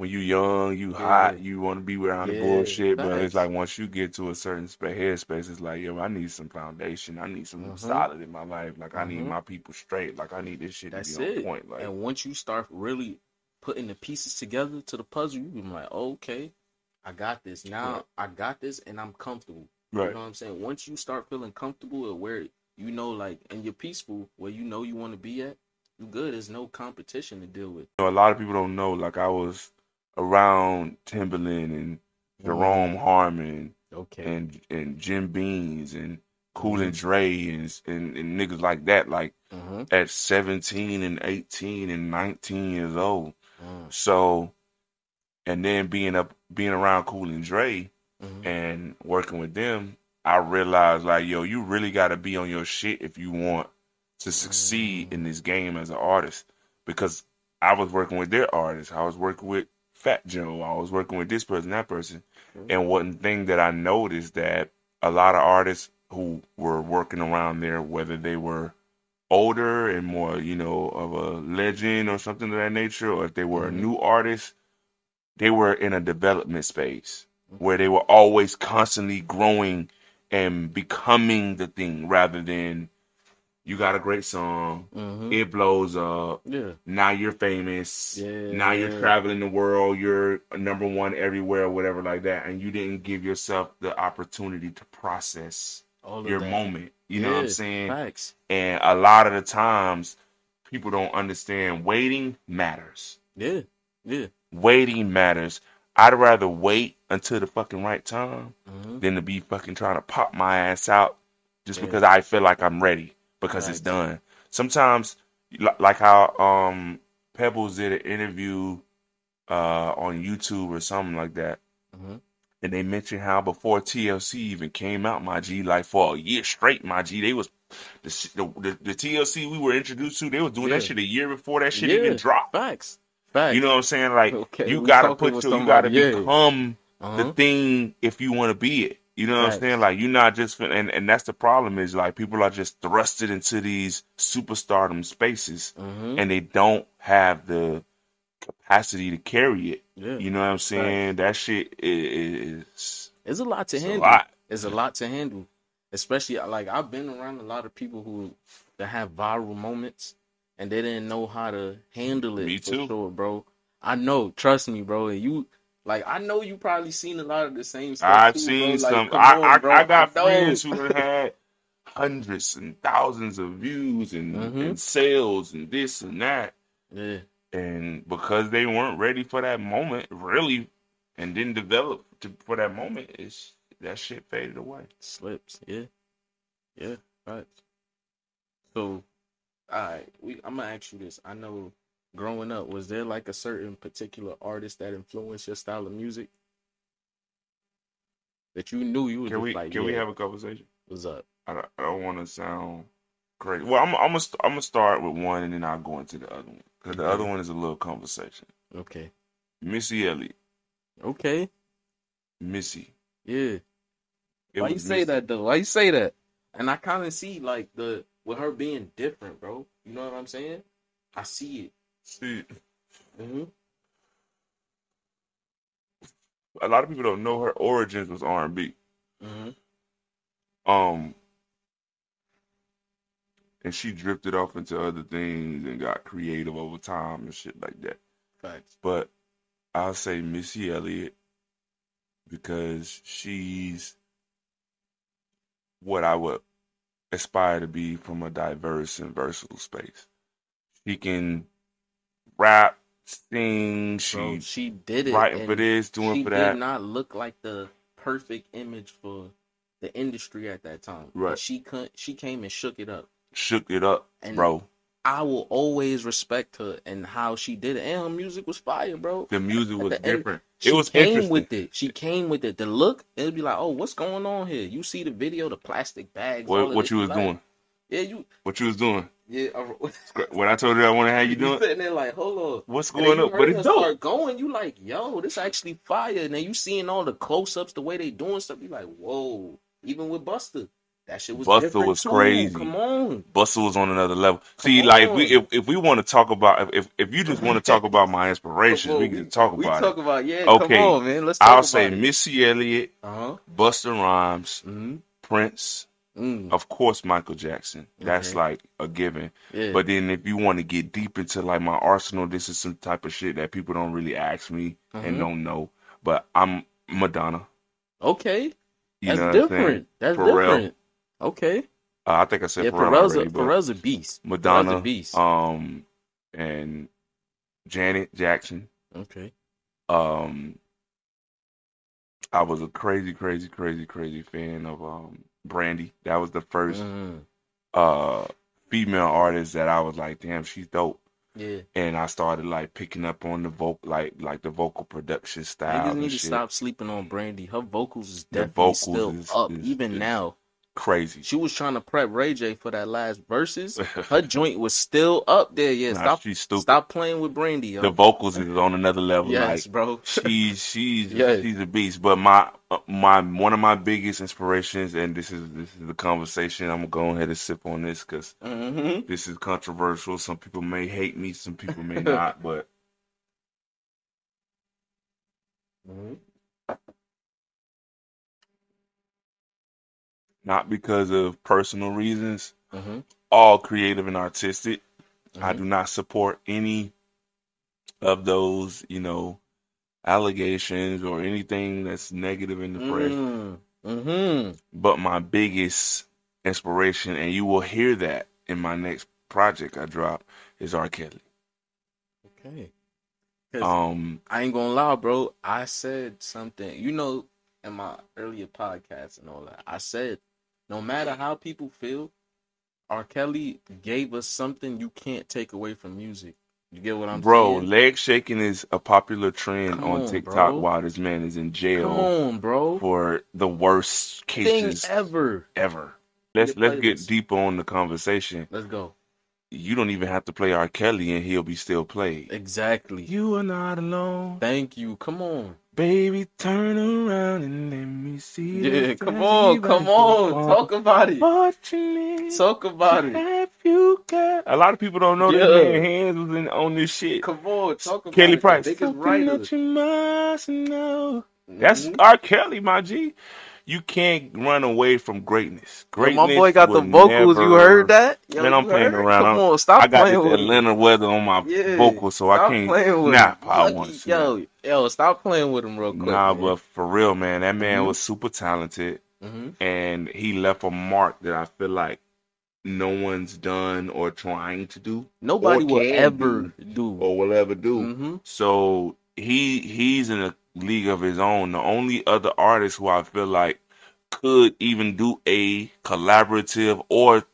when you young, you Yeah, hot, you want to be around the yeah, bullshit. But it's facts. like once you get to a certain headspace, it's like, yo, I need some foundation. I need something Mm-hmm. solid in my life. Like I need Mm-hmm. my people straight. Like I need this shit to be That's on it. point. Like And once you start really putting the pieces together to the puzzle, you be like, okay, I got this. right, Now I got this and I'm comfortable. You right. know what I'm saying? Once you start feeling comfortable at where you know, like, and you're peaceful where you know you want to be at, you good. There's no competition to deal with. A lot of people don't know. Like I was around Timberland and Jerome Mm, Harmon okay. and Jim Beans and Cool Mm-hmm. and Dre and niggas like that. Like Mm-hmm. at 17 and 18 and 19 years old. Mm, So and then being around Cool and Dre mm-hmm. and working with them, I realized like, yo, you really gotta be on your shit if you want to succeed in Mm, this game as an artist. Because I was working with their artists. I was working with Fat Joe. I was working with this person, that person. okay. And one thing that I noticed that a lot of artists who were working around there, whether they were older and more, of a legend or something of that nature, or if they were a Mm-hmm. new artist, they were in a development space where Okay. they were always constantly growing and becoming the thing rather than you got a great song, Mm-hmm. it blows up, Yeah. now you're famous, now you're Yeah. traveling the world, you're number one everywhere, whatever like that, and you didn't give yourself the opportunity to process All of your that. moment. You know what I'm Yeah. saying? Facts. And a lot of the times, people don't understand waiting matters. Yeah. Yeah. Waiting matters. I'd rather wait until the fucking right time Mm-hmm. than to be fucking trying to pop my ass out just Yeah. because I feel like I'm ready because it's Facts. done. Sometimes, like how Pebbles did an interview on YouTube or something like that, Mm-hmm. and they mentioned how before TLC even came out, my G, like for a year straight, my G, they was the TLC we were introduced to, they was doing that Yeah. shit a year before that shit even Yeah. dropped. Facts. You know Facts. what I'm saying? Like Okay. We talking with you gotta somebody. Yeah. become the Uh-huh. thing if you want to be it. You know what I'm saying? Facts. Like you're not just and that's the problem is like people are just thrusted into these superstardom spaces Mm-hmm. and they don't have the capacity to carry it. Yeah. You know what I'm Facts. saying? That shit is It's a lot to it's a handle. lot. It's a lot to handle. Especially like I've been around a lot of people who that have viral moments and they didn't know how to handle it Me for too. sure, bro. I know, trust me, bro. And you like I know you probably seen a lot of the same stuff I've too, bro. seen Like, some. come on, I bro. I got know. friends who have had hundreds and thousands of views Mm-hmm. and sales and this and that. Yeah. And because they weren't ready for that moment, really, and didn't develop for that moment, that shit faded away. Slips. Yeah. Yeah. Right. So alright, I'm gonna ask you this. I know growing up, was there like a certain particular artist that influenced your style of music that you knew you was Can just we like, can we yeah, have a conversation? what's up? I don't want to sound crazy. Well, I'm gonna start with one and then I'll go into the other one because the other Okay, one is a little conversation. okay, Missy Elliott, okay, Missy. yeah. It Why you was say Missy. that though? Why you say that? And I kind of see like the with her being different, bro. You know what I'm saying? I see it. See, Mm-hmm. a lot of people don't know her origins was R&B. Mm-hmm. Um, and she drifted off into other things and got creative over time and shit like that. Facts. But I'll say Missy Elliott because she's what I would aspire to be from a diverse and versatile space. She can rap, sing, Bro, she she did it, writing for and this, doing she for did that. not look like the perfect image for the industry at that time. And Right. she came and shook it up. Shook it up, And bro. I will always respect her and how she did it. And her music was fire, bro. The music At was the end, different. It she was came interesting. with it. She came with it. The look, it'd be like, oh, what's going on here? You see the video, the plastic bags, all of What this. you was Like, doing? yeah, What you was doing? yeah. What I told you I want to have you You doing? sitting there like, hold on. What's And then going you on? But heard it's her dope. start going, you like, yo, this actually fire. And then you seeing all the close-ups, the way they doing stuff, you like, whoa. Even with Buster. That shit was Buster different was too. crazy. Come on. Buster was on another level. Come See, like on. if we want to talk about if you just want to talk about my Come inspirations, we on. can talk We about it. talk about, yeah, come Okay, on, man. Let's talk I'll say about it. Missy Elliott, Uh-huh. Busta Rhymes, Mm-hmm. Prince, Mm. of course Michael Jackson. That's Okay. like a given. Yeah. But then if you want to get deep into like my arsenal, this is some type of shit that people don't really ask me and don't know. But I'm Madonna. Okay. You That's know what I'm saying? different. That's Pharrell. different. Okay. I think I said Yeah, Pharrell already, but Pharrell's a beast. Pharrell's a Madonna, beast. and Janet Jackson. Okay. I was a crazy fan of Brandy. That was the first female artist that I was like, damn, she's dope. Yeah. And I started like picking up on the vocal, like the vocal production style. Niggas need to stop sleeping on Brandy. Her vocals is definitely still up, even now. Crazy. She was trying to prep Ray J for that last verses. Her joint was still up there. Yeah, she's stupid. Stop playing with Brandy. Yo. The vocals is on another level. Yes, like, bro. she's a beast. But my one of my biggest inspirations, and this is the conversation. I'm gonna go ahead and sip on this because this is controversial. Some people may hate me, some people may not. But not because of personal reasons. All creative and artistic. I do not support any of those, allegations or anything that's negative in the press. But my biggest inspiration, and you will hear that in my next project I drop, is R. Kelly. Okay. I ain't gonna lie, bro. I said something, in my earlier podcasts and all that. I said, no matter how people feel, R. Kelly gave us something you can't take away from music. You get what I'm saying? Bro, leg shaking is a popular trend on TikTok, bro. while this man is in jail. Come on, bro. For the worst cases ever. Let's get deeper on the conversation. Let's go. You don't even have to play R. Kelly and he'll be still played. Exactly. You are not alone. Thank you. Come on. Baby, turn around and let me see. Yeah, come on. Talk about it. Talk about it. A lot of people don't know that man's hands was on this shit. Come on, talk about Kelly it. Price. Biggest writer. That you must know. That's R. Kelly, my G. You can't run away from greatness. Greatness. My boy got the vocals. You heard that? Yo, man, I'm playing around. Come on, stop playing with I got this Atlanta weather on my vocals, so I can't. I want to. Yo, stop playing with him real quick. Nah, but for real, man, that man was super talented, and he left a mark that I feel like no one's done or trying to do. Nobody will ever do. Or will ever do. So he's in a league of his own. The only other artist who I feel like could even do a collaborative or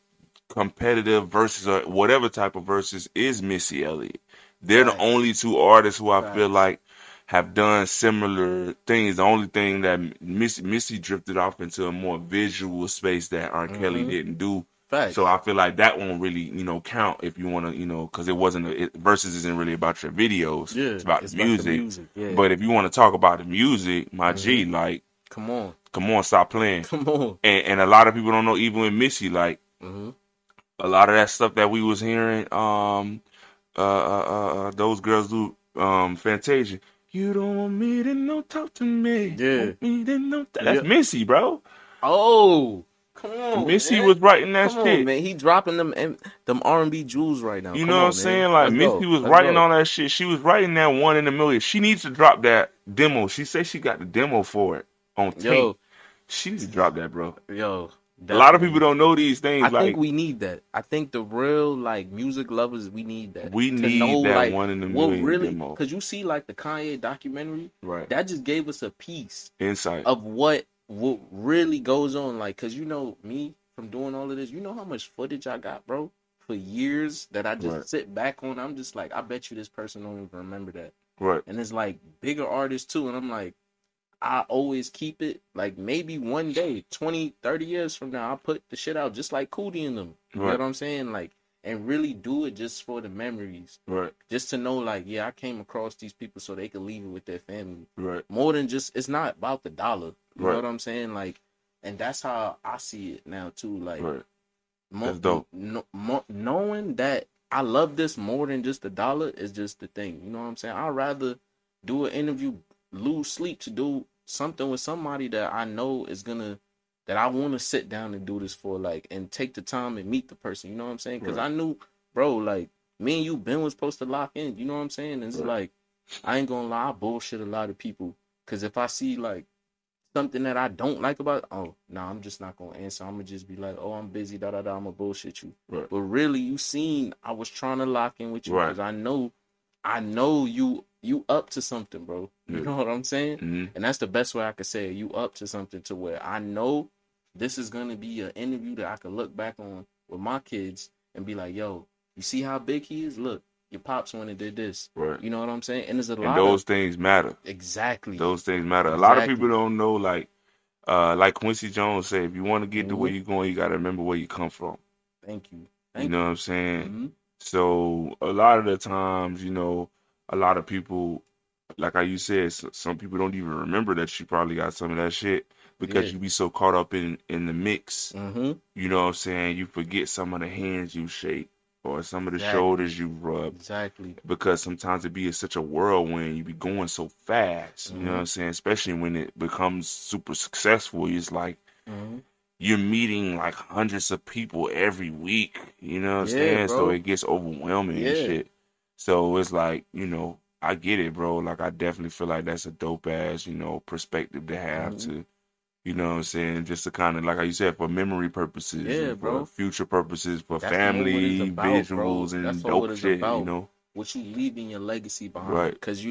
competitive versus or whatever type of versus is Missy Elliott. They're the only two artists who I feel like have done similar things. The only thing that Missy drifted off into a more visual space that R. Kelly didn't do. Facts. So I feel like that won't really, count if you want to, because it wasn't versus isn't really about your videos. Yeah, it's about the music. Yeah. But if you want to talk about the music, my G, like, come on, stop playing. Come on. And a lot of people don't know, even with Missy, like, a lot of that stuff that we was hearing, those girls do, Fantasia. You don't want me to no talk to me. Yeah. That's Missy, bro. Oh. Come on, Missy was writing that shit. Come on, man. He dropping them R&B jewels right now. You know what I'm saying? Like, Missy was writing on that shit. She was writing that one in a million. She needs to drop that demo. She said she got the demo for it on tape. She needs to drop that, bro. Yo. Definitely. A lot of people don't know these things. I think we need that. I think the real, music lovers, we need that. We need know, that one in a million demo. Because you see, the Kanye documentary, right? That just gave us a piece. Insight. Of what really goes on, because me from doing all of this, you know how much footage I got, bro, for years that I just sit back on. I'm just like, I bet you this person don't even remember that, right? And it's bigger artists too, and I'm like, I always keep it, maybe one day, 20, 30 years from now, I'll put the shit out just like Cootie and them. You know what I'm saying? And really do it just for the memories. Right. Just to know, I came across these people so they could leave it with their family. Right. More than just, it's not about the dollar. You know what I'm saying? And that's how I see it now too. Like Right. That's dope. knowing that I love this more than just a dollar is just the thing. You know what I'm saying? I'd rather do an interview, lose sleep to do something with somebody that I know is gonna that I want to sit down and do this for, like, and take the time and meet the person. You know what I'm saying? Because Right. I knew, bro, like me and you, Ben was supposed to lock in. You know what I'm saying? And it's Right. like I ain't gonna lie, I bullshit a lot of people. Because if I see like something that I don't like about, oh no, I'm just not gonna answer. I'm gonna just be like, oh, I'm busy, da da da. I'm gonna bullshit you. Right. But really, you seen I was trying to lock in with you Right. because I know you up to something, bro. You Yeah. know what I'm saying? Mm-hmm. And that's the best way I could say it. You up to something to where I know this is gonna be an interview that I could look back on with my kids and be like, yo, you see how big he is? Look, your pops went and did this. Right. You know what I'm saying? And there's a And lot those of things matter. exactly. Those things matter. A lot of Exactly. people don't know, like Quincy Jones said, if you want to get to where you're going, you got to remember where you come from. Thank you. You know what I'm saying? Mm-hmm. So a lot of the times, a lot of people, like how you said, some people don't even remember that you probably got some of that shit because you be so caught up in the mix. Mm-hmm. You know what I'm saying? You forget some of the hands you shake or some of the Exactly. shoulders you rub. Exactly. Because sometimes it be such a whirlwind, you be going so fast. You know what I'm saying? Especially when it becomes super successful, it's like you're meeting like hundreds of people every week. You know what I'm saying? bro. So it gets overwhelming and shit. So it's like, I get it, bro. Like I definitely feel like that's a dope ass, perspective to have to, you know what I'm saying? Just to kind of, like how you said, for memory purposes, and bro. for future purposes, for That's family about, visuals bro. and That's dope shit, about. What you leaving your legacy behind. Right. Because,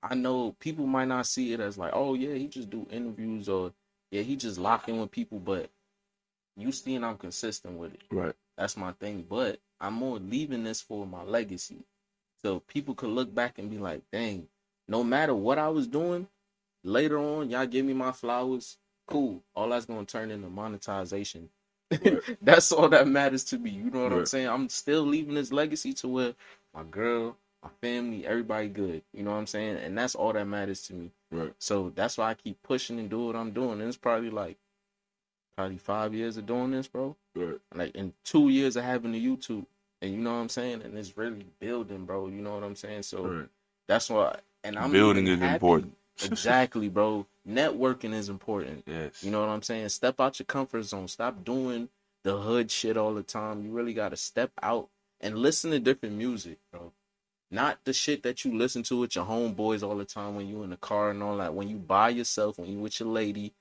I know people might not see it as like, oh, yeah, he just do interviews or, yeah, he just lock in with people. But you seeing I'm consistent with it. Right. That's my thing. But I'm more leaving this for my legacy. So people could look back and be like, dang, no matter what I was doing, later on, y'all give me my flowers. Cool. All that's going to turn into monetization. Right. That's all that matters to me. You know what I'm saying? I'm still leaving this legacy to where my girl, my family, everybody good. You know what I'm saying? And that's all that matters to me. Right. So that's why I keep pushing and do what I'm doing. And it's probably 5 years of doing this, bro. Right. Like in 2 years of having the YouTube. And you know what I'm saying? And it's really building, bro. You know what I'm saying? So that's why. And I'm building is important. Exactly, bro. Networking is important. Yes. You know what I'm saying? Step out your comfort zone. Stop doing the hood shit all the time. You really got to step out and listen to different music, bro. Not the shit that you listen to with your homeboys all the time when you in the car and all that. When you by yourself, when you with your lady,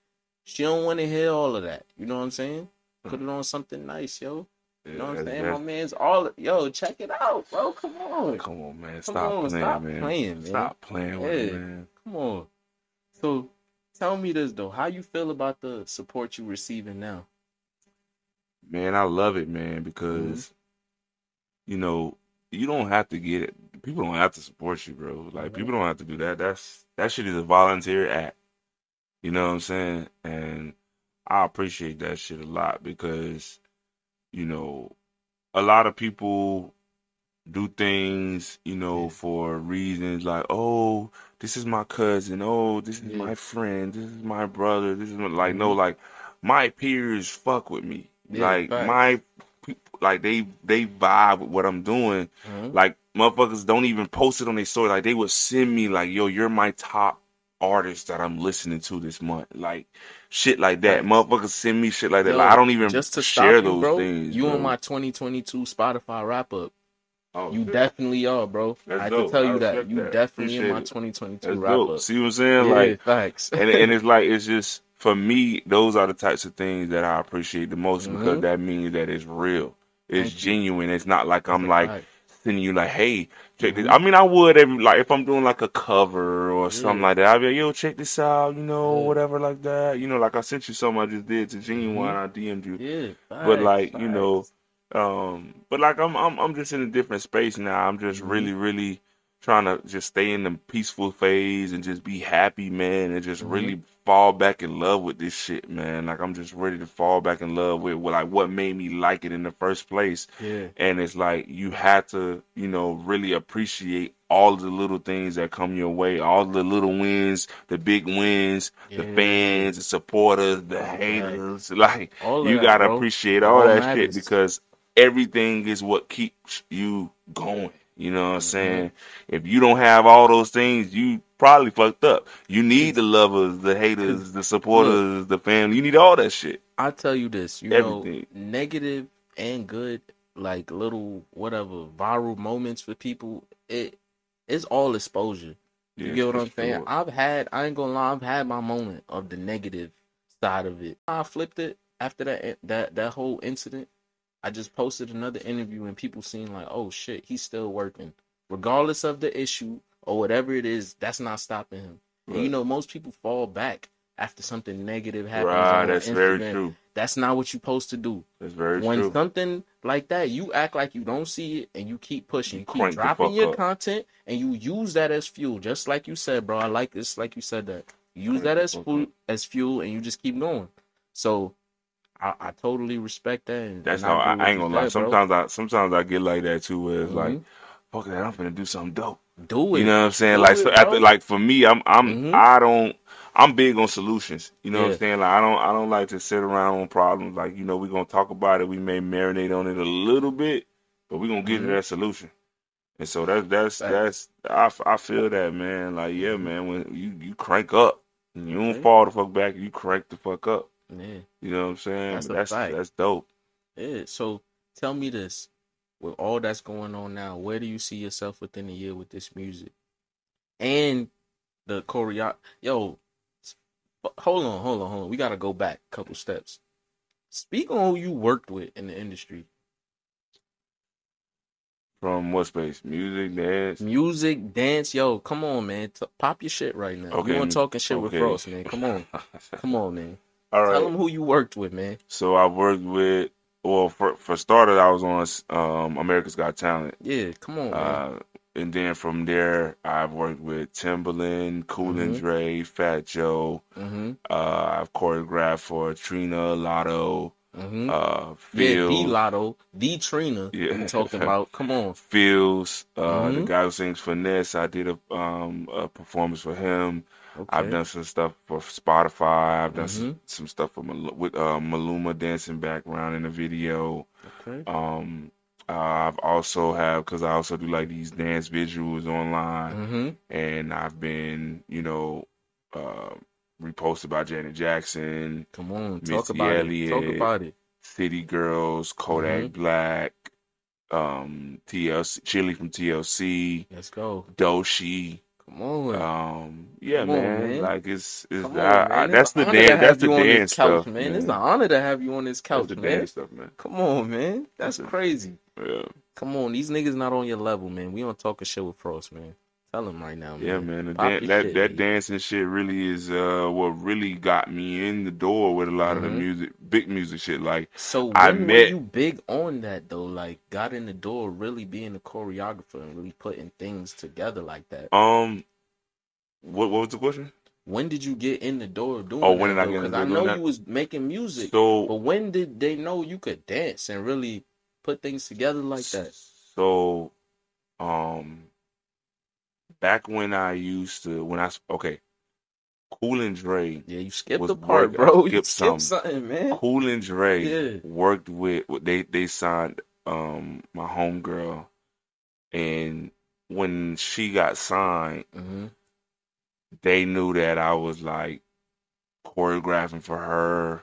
she don't want to hear all of that. You know what I'm saying? Put it on something nice, yo. You know what I'm saying? My man's yo, check it out, bro. Come on. Come on, man. Stop playing, man. Stop playing with it, man. Come on. So, tell me this, though. How you feel about the support you receiving now? Man, I love it, man, because, you don't have to get it. People don't have to support you, bro. Like, people don't have to do that. That shit is a volunteer act. You know what I'm saying? And I appreciate that shit a lot because, a lot of people do things, for reasons like, oh, this is my cousin, oh, this is my friend, this is my brother, this is no, like my peers fuck with me, like my people, like they vibe with what I'm doing, like motherfuckers don't even post it on their story, like they would send me like, yo, you're my top artist that I'm listening to this month, like shit like that. Motherfuckers send me shit like that. Like I don't even just to share stop you, those bro, things. You bro. On my 2022 Spotify wrap up. Oh, you definitely are, bro. That's I dope. can tell you that. that. You definitely in my 2022 That's wrap dope. up. See what I'm saying? Yeah, like facts. and it's like it's just for me, those are the types of things that I appreciate the most because that means that it's real. It's genuine. It's not like I'm like sending you like, hey, check this. I mean, I would if I'm doing like a cover or something like that. I'd be like, yo, check this out, whatever like that. Like I sent you something I just did to Genuine. I DM'd you. Yeah, but like, but like I'm just in a different space now. I'm just really, really trying to just stay in the peaceful phase and just be happy, man, and just Mm-hmm. really fall back in love with this shit, man. Like I'm just ready to fall back in love with like what made me like it in the first place. Yeah. And it's like you have to, really appreciate all of the little things that come your way, all the little wins, the big wins, the Yeah. fans, the supporters, the Fact. haters. Like All of you that, gotta bro. appreciate It all all that shit matters. because everything is what keeps you going. You know what I'm Mm-hmm. saying? If you don't have all those things, you probably fucked up. You need Cause, the lovers, the cause, haters, the look, supporters, the family. You need all that shit. I tell you this, Everything. negative and good, like little whatever viral moments for people, it's all exposure. You Yeah, get what for I'm saying? sure. I ain't gonna lie, I've had my moment of the negative side of it. I flipped it after that whole incident. I just posted another interview and people seeing like, oh shit, he's still working. Regardless of the issue or whatever it is, that's not stopping him. And Right. most people fall back after something negative happens Right. on That's very Instagram. true. That's not what you're supposed to do. That's very When true. something like that, you act like you don't see it and you keep You pushing, keep crank the dropping fuck your up. content, and you use that as fuel. Just like you said, bro. I like this, like you said that. Use Crank that the as fuck up. fuel, and you just keep going. So I totally respect that, That's and I how agree I with ain't you gonna lie. said, bro. Sometimes I get like that too, where it's like, Hmm. fuck that, I'm finna do something dope. Do You it, know what I'm saying? Like do so it, after bro. like for me, Hmm. I don't I'm big on solutions. You know what I'm Yeah. saying? Like I don't like to sit around on problems. Like, we're gonna talk about it, we may marinate on it a little bit, but we're gonna get to Hmm. that solution. And so that's Facts. I feel that, man. Like, yeah, Hmm. man, when you crank up, you don't Okay. fall the fuck back, you crank the fuck up. Yeah, You know what I'm saying? that's But a fact. that's dope. Yeah. So tell me this: with all that's going on now, where do you see yourself within a year with this music and the choreo? Yo, hold on. We gotta go back a couple steps. Speak on who you worked with in the industry. From what space? Music, dance. Music, dance, yo, come on, man. Pop your shit right now. We on Okay, talking shit with okay. Frost, man. Come on, man. All Tell right. them who you worked with, man. So I worked with, well, for starters, I was on America's Got Talent. Yeah, come on, man. Uh, and then from there, I've worked with Timbaland, Cool and Mhm, Dre, Fat Joe. mhm, I've choreographed for Trina, Lotto, mhm. Yeah, the Phil, Lotto, the Trina. We yeah, talking about. Come on. Phil's, the Mhm. guy who sings Finesse. I did a performance for him. I've Okay. done some stuff for Spotify. I've done Mhm. some stuff for with Maluma dancing background in the video. Okay. Um, I've also have because I also do like these dance visuals online, Mhm. and I've been uh, reposted by Janet Jackson, Come on. Talk Missy about it. Talk Elliott, about it. City Girls, Kodak Mhm. Black, TLC, Chili from TLC, Let's go. Doshi. Come on. Yeah, Come on, man. man. Like it's Come on, man. It's an that's the honor to that's have the you on this dance couch, stuff, man. It's an man. honor to have you on this That's couch, the man. dance stuff, man. Come on, man. That's That's it. crazy. Yeah. Come on, these niggas not on your level, man. We on talking shit with Frost, man. Tell him right now, Yeah, man. man. Pop your shit, That nigga. dancing shit really is what really got me in the door with a lot of the Hmm. music, big music shit. Like So I when were met you big on that though? Like got in the door, really being a choreographer and really putting things together like that. um what was the question? When did you get in the door Oh, doing when did that I though? get in Because the I door doing know that? you was making music, So but when did they know you could dance and really put things together like that? so um back when I used to when I okay, Cool and Dre Yeah, you skipped was the part, work. I bro. You skipped skipped some. something, man. Cool and Dre Yeah. worked with they signed my homegirl, and when she got signed, Hmm. they knew that I was like choreographing for her,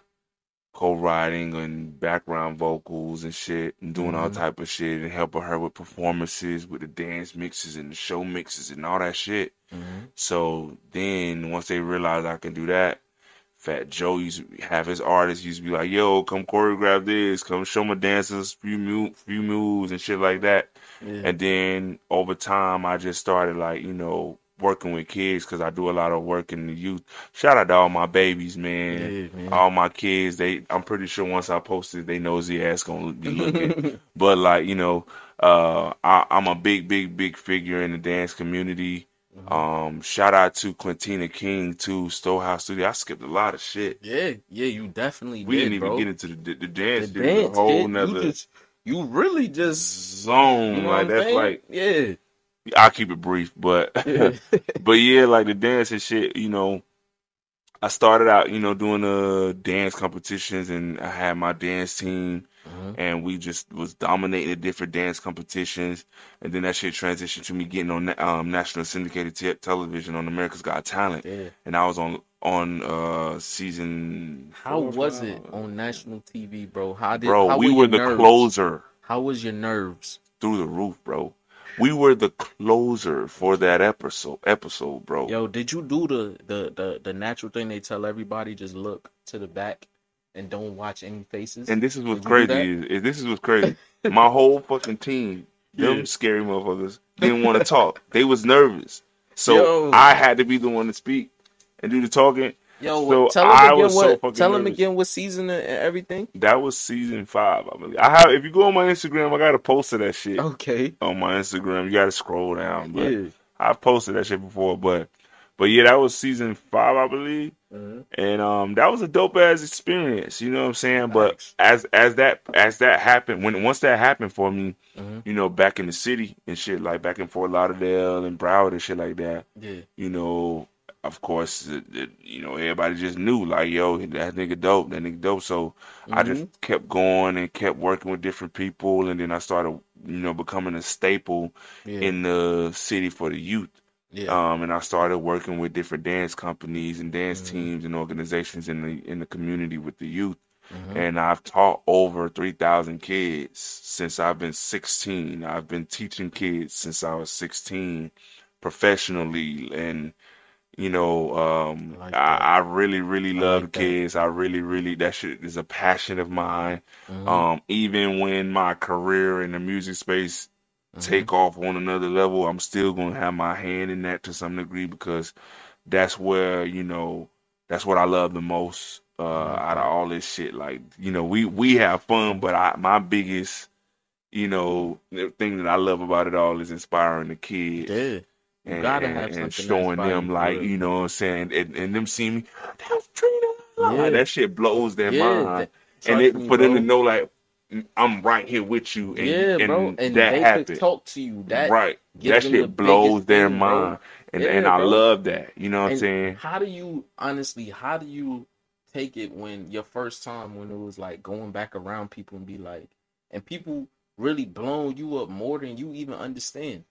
co-writing and background vocals and shit, and doing all Hmm. type of shit and helping her with performances, with the dance mixes and the show mixes and all that shit. Hmm. So then once they realized I can do that, Fat Joe used to have his artists used to be like, "Yo, come choreograph this, come show my dancers few moves and shit like that." Yeah. And then over time, I just started like working with kids because I do a lot of work in the youth. Shout out to all my babies, man. Yeah, man. All my kids. I'm pretty sure once I post it, they nosy ass gonna be looking. But like I'm a big figure in the dance community. Hmm. Shout out to Quintina King too, Storehouse Studio. I skipped a lot of shit. Yeah, yeah, you definitely We didn't did, even get bro. into the dance The shit is a dance whole shit, you nother just, you really just, you zone. know what Like I'm that's saying? like Yeah, I'll keep it brief, but yeah. but yeah, like the dance and shit, I started out, doing dance competitions, and I had my dance team, Hmm. and we just was dominating the different dance competitions, and then that shit transitioned to me getting on national syndicated television on America's Got Talent, Yeah. and I was on season How 4 or was 5, it on national TV, bro? How did, bro. how We were were your the nerves? closer How was your nerves? through the roof, bro. We were the closer for Okay. that episode, bro. Yo, did you do the natural thing they tell everybody, just look to the back and don't watch any faces? And this is what's Did you do that? crazy is this is what's crazy. My whole fucking team, Yeah. them scary motherfuckers, didn't want to talk. They was nervous. So Yo, I had to be the one to speak and do the talking. yo, So I was so fucking tell him nervous. again what season and everything. That was season 5, I believe. I have if you go on my Instagram, I got a post of that shit Okay. on my Instagram. You gotta scroll down, but Yeah. I've posted that shit before, but yeah, that was season 5, I believe. Uh-huh. And that was a dope ass experience, you know what I'm saying? But Facts. as that happened, once that happened for me, Uh-huh. back in the city and shit, like back in Fort Lauderdale and Broward and shit like that, Yeah. you know, of course, everybody just knew like, yo, that nigga dope, that nigga dope. So I just Mm-hmm. kept going and kept working with different people, and then I started, becoming a staple Yeah. in the city for the youth. Yeah. And I started working with different dance companies and dance Mm-hmm. teams and organizations in the community with the youth. Mm-hmm. And I've taught over 3,000 kids since I've been 16. I've been teaching kids since I was 16 professionally. And, I like I, that. I really, really I love the like that. kids. I really, really, that shit is a passion of mine. Mm-hmm. Even when my career in the music space Mm-hmm. take off on another level, I'm still gonna have my hand in that to some degree because that's where, that's what I love the most I like out of that. all this shit. Like, we have fun, but my biggest, thing that I love about it all is inspiring the kids Yeah. You and, gotta and, have and something that showing inspire them you for like, real. what I'm saying, and them seeing me, that's Trina. Like, Yeah. that shit blows their Yeah. mind. And Trust me, for them to bro. know like I'm right here with you Yeah, bro. and And that they could happened. talk to you. That Right. gives That them the shit biggest blows their thing, bro. mind. And Yeah, I bro. love that. You know what I'm And saying? how do you honestly, how do you take it when your first time when it was like going back around people and be like, and people really blowing you up more than you even understand?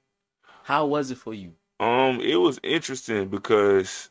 How was it for you? It was interesting because,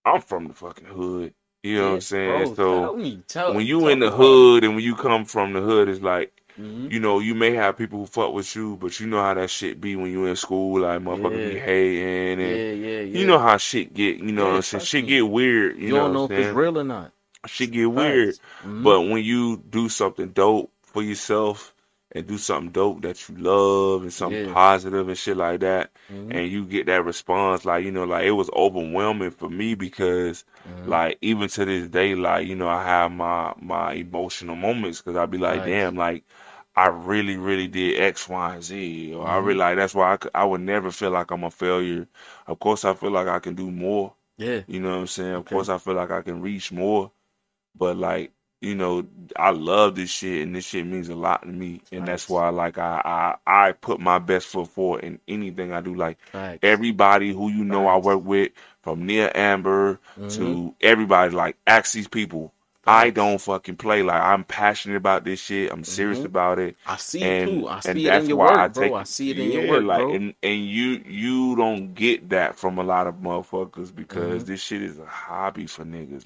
I'm from the fucking hood. You know what I'm Yeah, saying? bro. So Tell me. when you in Talk the about it. hood and when you come from the hood, it's like, Hmm. you may have people who fuck with you, but you know how that shit be when you in school, like motherfuckers be Yeah. hating and Yeah, yeah, you yeah. know how shit get, what Yeah, I'm saying? trust Shit me. get weird, you You know don't what I'm know if it's saying? real or not. Shit get weird. Facts. Hmm. But when you do something dope for yourself and do something dope that you love and something Yeah. positive and shit like that, Hmm. and you get that response, like, like it was overwhelming for me because, Hmm. like, even to this day, like, I have my emotional moments because I be like, Facts. damn, like, I really, really did X, Y, and Z. Or I Hmm. really like, that's why I would never feel like I'm a failure. Of course, I feel like I can do more. Yeah. You know what I'm saying? Of Okay. course, I feel like I can reach more. But like, I love this shit and this shit means a lot to me. And that's Facts. why like I put my best foot forward in anything I do. Like Facts. everybody who I Facts. work with, from near Amber Hmm. to everybody, like ask these people. I Facts. don't fucking play. Like I'm passionate about this shit. I'm serious Hmm. about it. I see it And too. I and see it in that's your why I work, bro. take I it. see it in your Yeah, work, like bro. and you don't get that from a lot of motherfuckers because Hmm. this shit is a hobby for niggas.